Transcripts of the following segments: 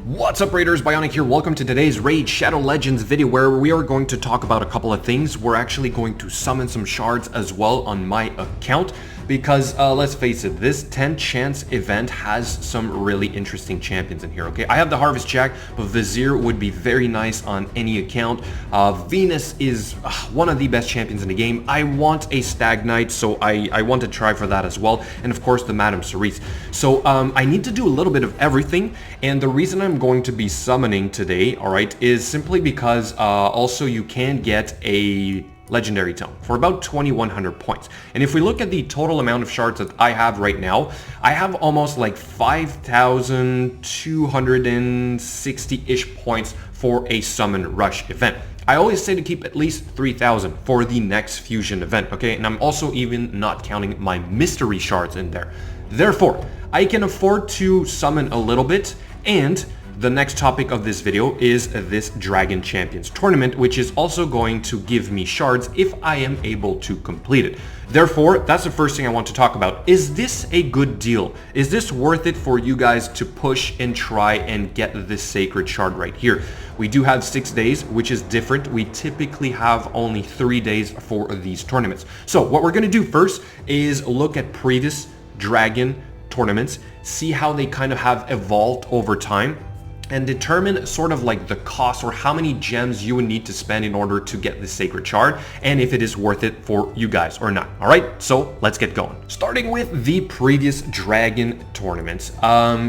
What's up, Raiders? Bionic here. Welcome to today's Raid Shadow Legends video where we are going to talk about a couple of things. We're actually going to summon some shards as well on my account because let's face it, this 10 chance event has some really interesting champions in here, okay? I have the Harvest Jack, but Vizier would be very nice on any account. Venus is one of the best champions in the game. I want a Stag Knight, so I want to try for that as well. And of course, the Madame Cerise. So I need to do a little bit of everything, and the reason I'm going to be summoning today, alright, is simply because also you can get a legendary tome for about 2100 points. And if we look at the total amount of shards that I have right now, I have almost like 5,260-ish points for a summon rush event. I always say to keep at least 3,000 for the next fusion event, okay? And I'm also even not counting my mystery shards in there. Therefore, I can afford to summon a little bit, and the next topic of this video is this Dragon Champions tournament, which is also going to give me shards if I am able to complete it. Therefore, that's the first thing I want to talk about. Is this a good deal? Is this worth it for you guys to push and try and get this sacred shard right here? We do have 6 days, which is different. We typically have only 3 days for these tournaments. So what we're going to do first is look at previous Dragon tournaments, see how they kind of have evolved over time, and determine sort of like the cost or how many gems you would need to spend in order to get this sacred shard, and if it is worth it for you guys or not. All right, so let's get going. Starting with the previous Dragon tournaments.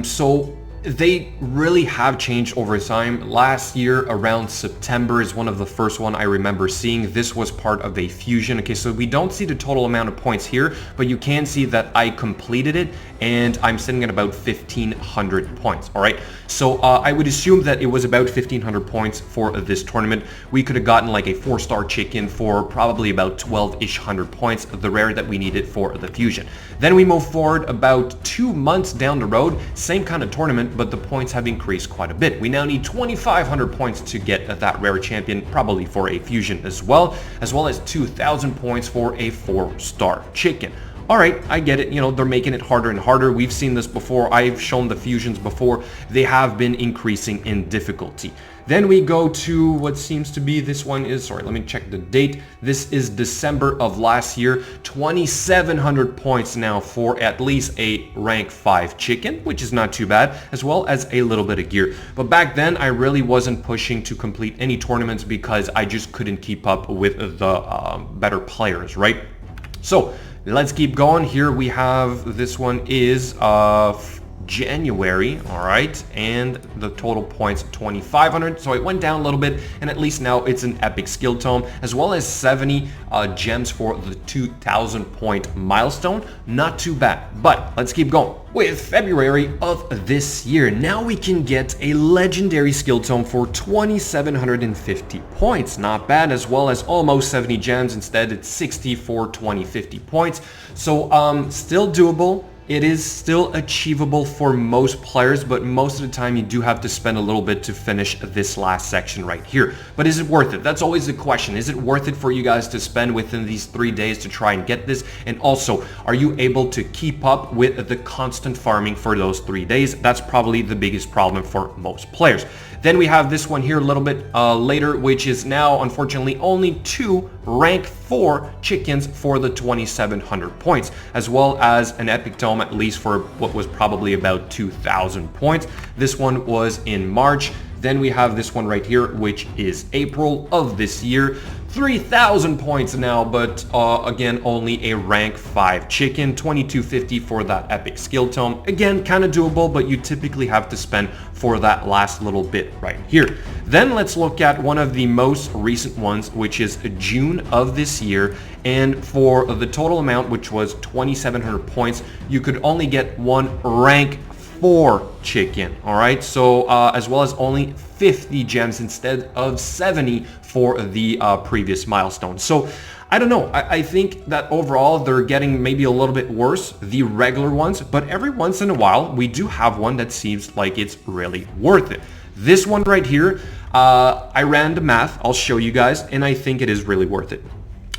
So they really have changed over time. Last year around September is one of the first one I remember seeing. This was part of a fusion. Okay, so we don't see the total amount of points here, but you can see that I completed it and I'm sitting at about 1,500 points. All right, so I would assume that it was about 1,500 points for this tournament. We could have gotten like a 4-star chicken for probably about 12-ish hundred points, the rare that we needed for the fusion. Then we move forward about 2 months down the road, same kind of tournament, but the points have increased quite a bit. We now need 2,500 points to get that rare champion, probably for a fusion as well as 2,000 points for a 4-star chicken. All right, I get it. You know, they're making it harder and harder. We've seen this before. I've shown the fusions before. They have been increasing in difficulty. Then we go to what seems to be, this one is, sorry, let me check the date. This is December of last year. 2,700 points now for at least a rank 5 chicken, which is not too bad, as well as a little bit of gear. But back then, I really wasn't pushing to complete any tournaments because I just couldn't keep up with the better players, right? So let's keep going. Here we have, this one is January, all right, and the total points 2,500, so it went down a little bit, and at least now it's an epic skill tome, as well as 70 gems for the 2,000 point milestone. Not too bad, but let's keep going. With February of this year, now we can get a legendary skill tome for 2,750 points. Not bad, as well as almost 70 gems. Instead, it's 60 for 2,050 points. So still doable. It is still achievable for most players, but most of the time you do have to spend a little bit to finish this last section right here. But is it worth it? That's always the question. Is it worth it for you guys to spend within these 3 days to try and get this? And also, are you able to keep up with the constant farming for those 3 days? That's probably the biggest problem for most players. Then we have this one here a little bit later, which is now, unfortunately, only 2 rank 4 chickens for the 2,700 points, as well as an epic tome, at least for what was probably about 2,000 points. This one was in March. Then we have this one right here, which is April of this year. 3,000 points now, but again, only a rank 5 chicken. 2,250 for that epic skill tome. Again, kind of doable, but you typically have to spend for that last little bit right here. Then let's look at one of the most recent ones, which is June of this year. And for the total amount, which was 2,700 points, you could only get one rank 4 chicken. All right, so as well as only 50 gems instead of 70 for the previous milestone. So I don't know. I think that overall they're getting maybe a little bit worse, the regular ones, but every once in a while we do have one that seems like it's really worth it. This one right here, I ran the math, I'll show you guys, and I think it is really worth it.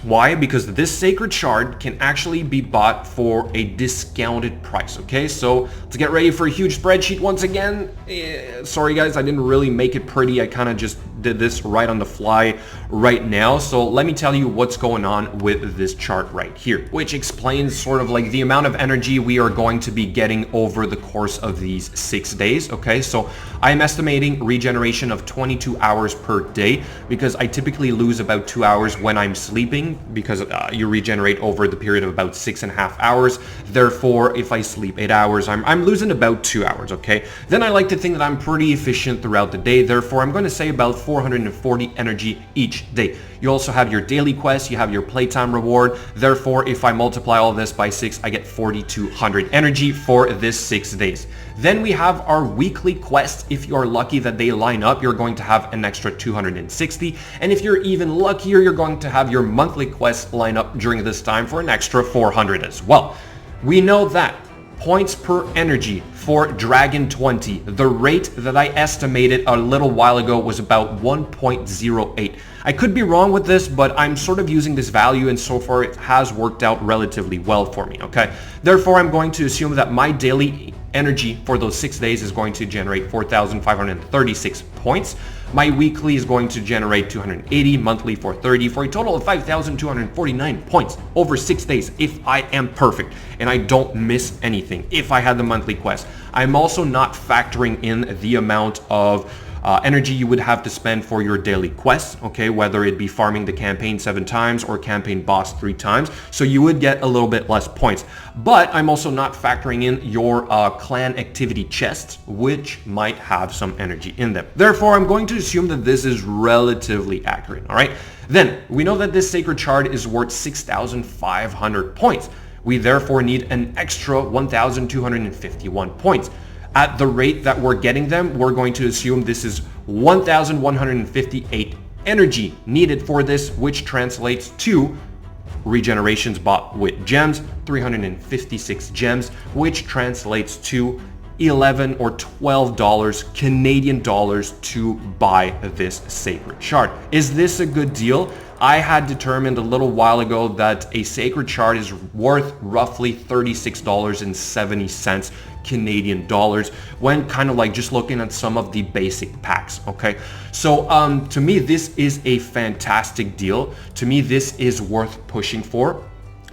Why? Because this Sacred Shard can actually be bought for a discounted price, okay? So let's get ready for a huge spreadsheet once again. Sorry guys, I didn't really make it pretty. I kind of just did this right on the fly right now. So let me tell you what's going on with this chart right here, which explains sort of like the amount of energy we are going to be getting over the course of these 6 days, okay? So I'm estimating regeneration of 22 hours per day because I typically lose about 2 hours when I'm sleeping because you regenerate over the period of about 6.5 hours. Therefore, if I sleep 8 hours, I'm losing about 2 hours, okay? Then I like to think that I'm pretty efficient throughout the day. Therefore, I'm going to say about 440 energy each day. You also have your daily quest, you have your playtime reward. Therefore, if I multiply all this by 6, I get 4,200 energy for this 6 days. Then we have our weekly quest. If you're lucky that they line up, you're going to have an extra 260. And if you're even luckier, you're going to have your monthly quest line up during this time for an extra 400 as well. We know that points per energy for Dragon 20, the rate that I estimated a little while ago was about 1.08. I could be wrong with this, but I'm sort of using this value and so far it has worked out relatively well for me, okay? Therefore, I'm going to assume that my daily energy for those 6 days is going to generate 4,536 points. My weekly is going to generate 280, monthly 430, for a total of 5,249 points over 6 days if I am perfect and I don't miss anything, if I had the monthly quest. I'm also not factoring in the amount of energy you would have to spend for your daily quests, okay, whether it be farming the campaign 7 times or campaign boss 3 times, so you would get a little bit less points. But I'm also not factoring in your clan activity chests, which might have some energy in them. Therefore, I'm going to assume that this is relatively accurate, all right? Then, we know that this Sacred Shard is worth 6,500 points. We therefore need an extra 1,251 points. At the rate that we're getting them, we're going to assume this is 1,158 energy needed for this, which translates to regenerations bought with gems, 356 gems, which translates to 11 or $12 Canadian dollars to buy this Sacred Shard. Is this a good deal? I had determined a little while ago that a Sacred Shard is worth roughly $36.70 Canadian dollars when kind of like just looking at some of the basic packs, okay? So to me, this is a fantastic deal. To me, this is worth pushing for.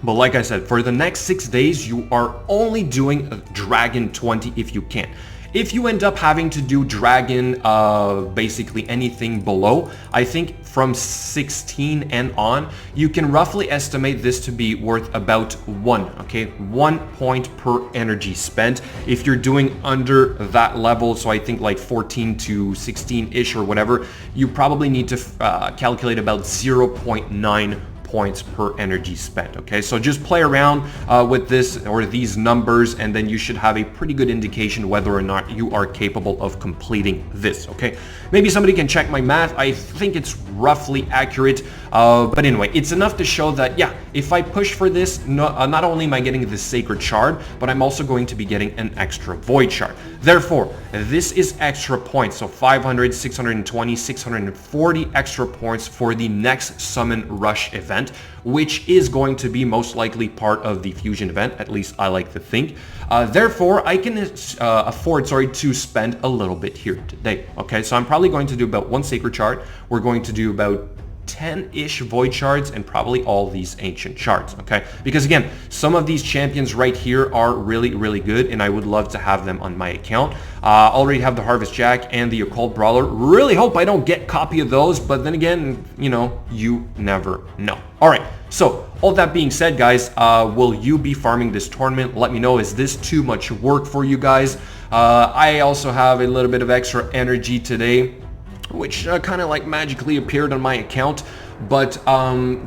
But like I said, for the next 6 days, you are only doing Dragon 20 if you can. If you end up having to do Dragon, basically anything below, I think from 16 and on, you can roughly estimate this to be worth about 1 point per energy spent. If you're doing under that level, so I think like 14 to 16-ish or whatever, you probably need to calculate about 0.9 points per energy spent, okay? So just play around with this or these numbers and then you should have a pretty good indication whether or not you are capable of completing this, okay? Maybe somebody can check my math. I think it's roughly accurate, but anyway, it's enough to show that, yeah, if I push for this, not only am I getting this Sacred Shard, but I'm also going to be getting an extra Void Shard. Therefore, this is extra points, so 500, 620, 640 extra points for the next Summon Rush event, which is going to be most likely part of the Fusion event, at least I like to think. Therefore, I can afford, to spend a little bit here today, okay? So I'm probably going to do about 1 Sacred Shard. We're going to do about 10-ish Void Shards and probably all these Ancient Shards, okay? Because again, some of these champions right here are really, really good and I would love to have them on my account. Already have the Harvest Jack and the Occult Brawler. Really hope I don't get copy of those, but then again, you know, you never know. All right, so all that being said, guys, will you be farming this tournament? Let me know, is this too much work for you guys? I also have a little bit of extra energy today, which kind of like magically appeared on my account, but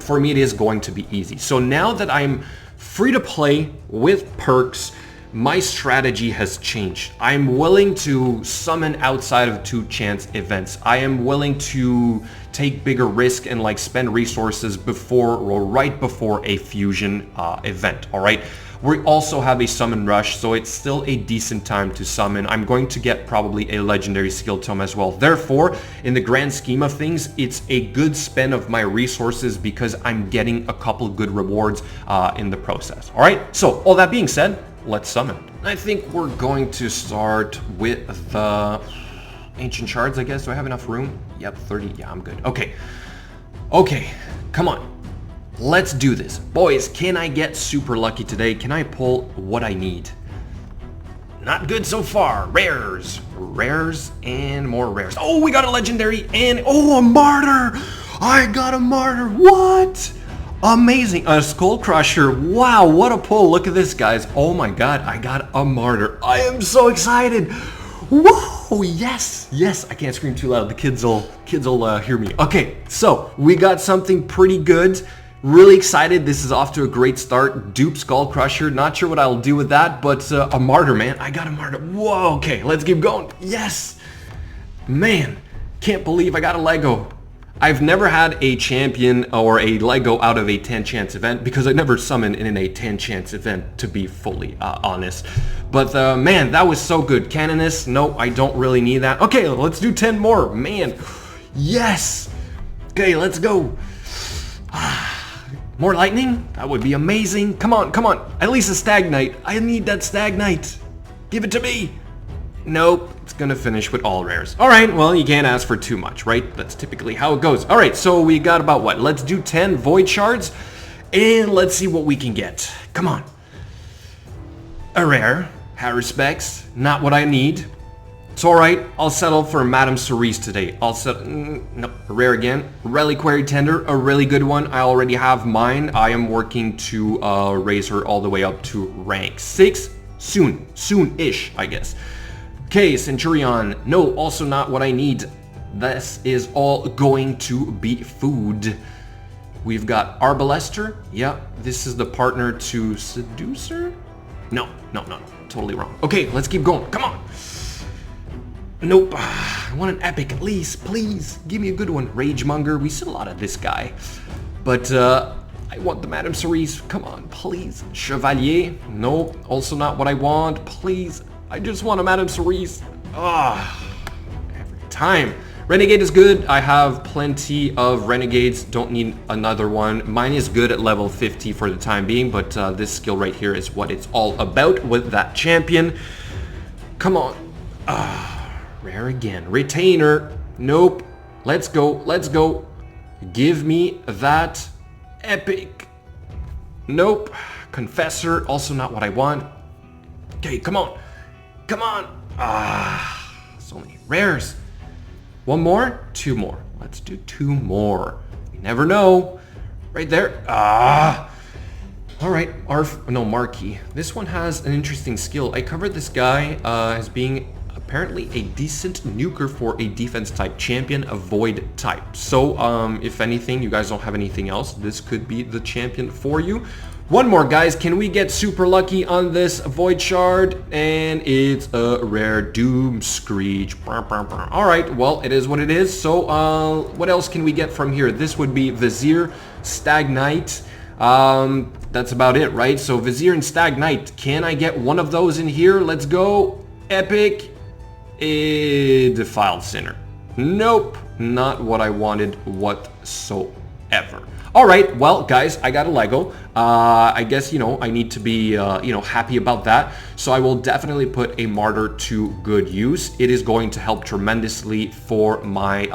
for me it is going to be easy. So now that I'm free to play with perks, my strategy has changed. I'm willing to summon outside of 2 chance events. I am willing to take bigger risk and like spend resources before or right before a fusion event, all right? We also have a summon rush, so it's still a decent time to summon. I'm going to get probably a legendary skill tome as well. Therefore, in the grand scheme of things, it's a good spend of my resources because I'm getting a couple good rewards in the process. All right, so all that being said, let's summon. I think we're going to start with the ancient shards, I guess. Do I have enough room? Yep, 30. Yeah, I'm good. Okay, come on. Let's do this. Boys, can I get super lucky today? Can I pull what I need? Not good so far. Rares. Rares and more rares. Oh, we got a legendary and... oh, a martyr! I got a martyr. What? Amazing. A skull crusher. Wow, what a pull. Look at this, guys. Oh my god, I got a martyr. I am so excited. Whoa, yes, yes. I can't scream too loud. The kids will hear me. Okay, so we got something pretty good. Really excited. This is off to a great start. Dupe Skull Crusher. Not sure what I'll do with that, but a martyr, man. I got a martyr. Whoa, okay, let's keep going. Yes. Man, can't believe I got a Lego. I've never had a champion or a Lego out of a 10 chance event because I never summoned in a 10 chance event, to be fully honest. But man, that was so good. Canonist, no, I don't really need that. Okay, let's do 10 more. Man, yes. Okay, let's go. More lightning? That would be amazing. Come on, come on. At least a Stagnite. I need that Stagnite. Give it to me. Nope. It's gonna finish with all rares. All right, well, you can't ask for too much, right? That's typically how it goes. All right, so we got about what? Let's do 10 Void Shards, and let's see what we can get. Come on. A rare. Harry Specs. Not what I need. It's alright, I'll settle for Madame Cerise today. I'll settle, no, rare again. Reliquary Tender, a really good one. I already have mine. I am working to raise her all the way up to rank 6. Soon-ish, I guess. Okay, Centurion, no, also not what I need. This is all going to be food. We've got Arbalester. Yeah, this is the partner to Seducer? No, totally wrong. Okay, let's keep going, come on. Nope, I want an epic at least, please. Give me a good one. Ragemonger, we see a lot of this guy. But I want the Madame Cerise, come on, please. Chevalier, no, also not what I want, please. I just want a Madame Cerise. Every time. Renegade is good, I have plenty of Renegades, don't need another one. Mine is good at level 50 for the time being, but this skill right here is what it's all about with that champion. Come on. Rare again. Retainer. Nope. Let's go. Let's go. Give me that epic. Nope. Confessor. Also not what I want. Okay, come on. Come on. So many rares. One more? 2 more. Let's do 2 more. You never know. Right there. Alright. Marquis. This one has an interesting skill. I covered this guy as being apparently a decent nuker for a defense type champion, a void type. So if anything, you guys don't have anything else, this could be the champion for you. One more, guys. Can we get super lucky on this void shard? And it's a rare Doom Screech. All right, well, it is what it is. So what else can we get from here? This would be Vizier, Stagnite. That's about it, right? So Vizier and Stagnite. Can I get one of those in here? Let's go. Epic. A Defiled Sinner. Nope, not what I wanted whatsoever. All right, well, guys, I got a Lego. I guess, I need to be, happy about that. So I will definitely put a Martyr to good use. It is going to help tremendously for my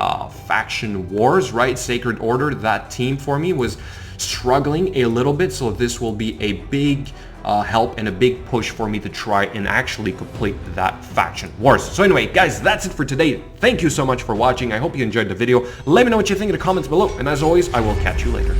faction wars, right? Sacred Order, that team for me was struggling a little bit. So this will be a big help and a big push for me to try and actually complete that faction wars. So anyway, guys, that's it for today. Thank you so much for watching. I hope you enjoyed the video. Let me know what you think in the comments below. And as always, I will catch you later.